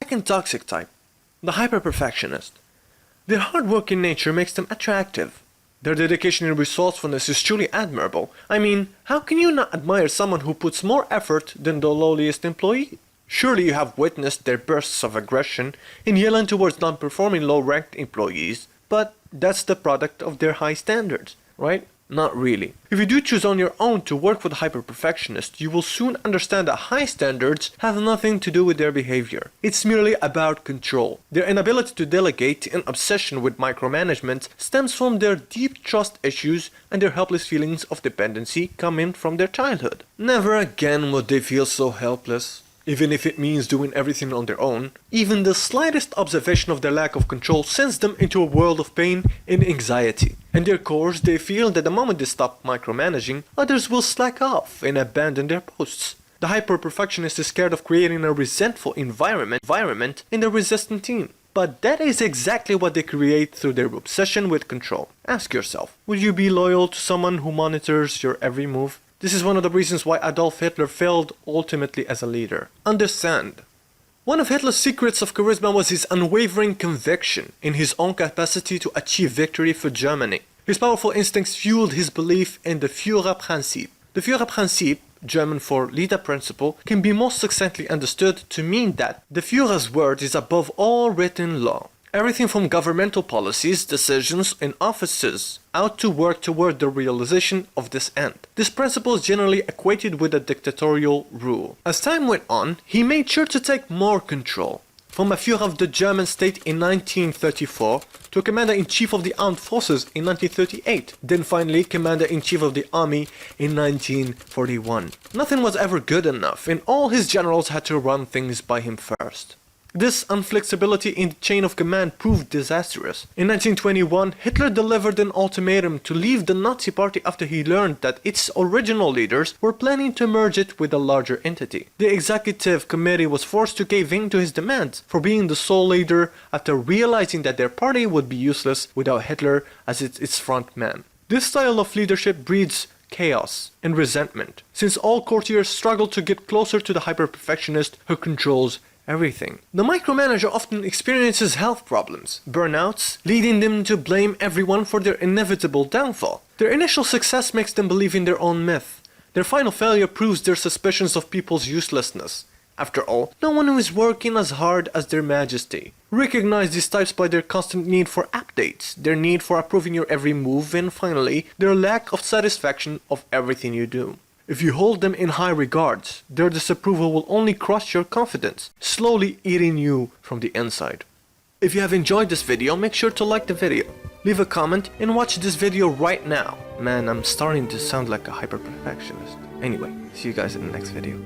Second toxic type, the hyperperfectionist. Their hardworking nature makes them attractive. Their dedication and resourcefulness is truly admirable. I mean, how can you not admire someone who puts more effort than the lowliest employee? Surely you have witnessed their bursts of aggression in yelling towards non-performing low-ranked employees, but that's the product of their high standards, right? Not really. If you do choose on your own to work with a hyperperfectionist, you will soon understand that high standards have nothing to do with their behavior. It's merely about control. Their inability to delegate and obsession with micromanagement stems from their deep trust issues, and their helpless feelings of dependency come in from their childhood. Never again would they feel so helpless. Even if it means doing everything on their own, even the slightest observation of their lack of control sends them into a world of pain and anxiety. In their cores, they feel that the moment they stop micromanaging, others will slack off and abandon their posts. The hyperperfectionist is scared of creating a resentful environment in the resistant team. But that is exactly what they create through their obsession with control. Ask yourself, would you be loyal to someone who monitors your every move? This is one of the reasons why Adolf Hitler failed ultimately as a leader. Understand. One of Hitler's secrets of charisma was his unwavering conviction in his own capacity to achieve victory for Germany. His powerful instincts fueled his belief in the Führerprinzip. The Führerprinzip, German for leader principle, can be most succinctly understood to mean that the Führer's word is above all written law. Everything from governmental policies, decisions, and offices out to work toward the realization of this end. This principle is generally equated with a dictatorial rule. As time went on, he made sure to take more control. From a Führer of the German state in 1934 to a commander-in-chief of the armed forces in 1938, then finally commander-in-chief of the army in 1941. Nothing was ever good enough, and all his generals had to run things by him first. This inflexibility in the chain of command proved disastrous. In 1921, Hitler delivered an ultimatum to leave the Nazi Party after he learned that its original leaders were planning to merge it with a larger entity. The executive committee was forced to cave in to his demands for being the sole leader after realizing that their party would be useless without Hitler as its front man. This style of leadership breeds chaos and resentment, since all courtiers struggle to get closer to the hyperperfectionist who controls everything. The micromanager often experiences health problems, burnouts, leading them to blame everyone for their inevitable downfall. Their initial success makes them believe in their own myth. Their final failure proves their suspicions of people's uselessness. After all, no one is working as hard as their majesty. Recognize these types by their constant need for updates, their need for approving your every move, and finally, their lack of satisfaction of everything you do. If you hold them in high regards, their disapproval will only crush your confidence, slowly eating you from the inside. If you have enjoyed this video, make sure to like the video, leave a comment, and watch this video right now. Man, I'm starting to sound like a hyperperfectionist. Anyway, see you guys in the next video.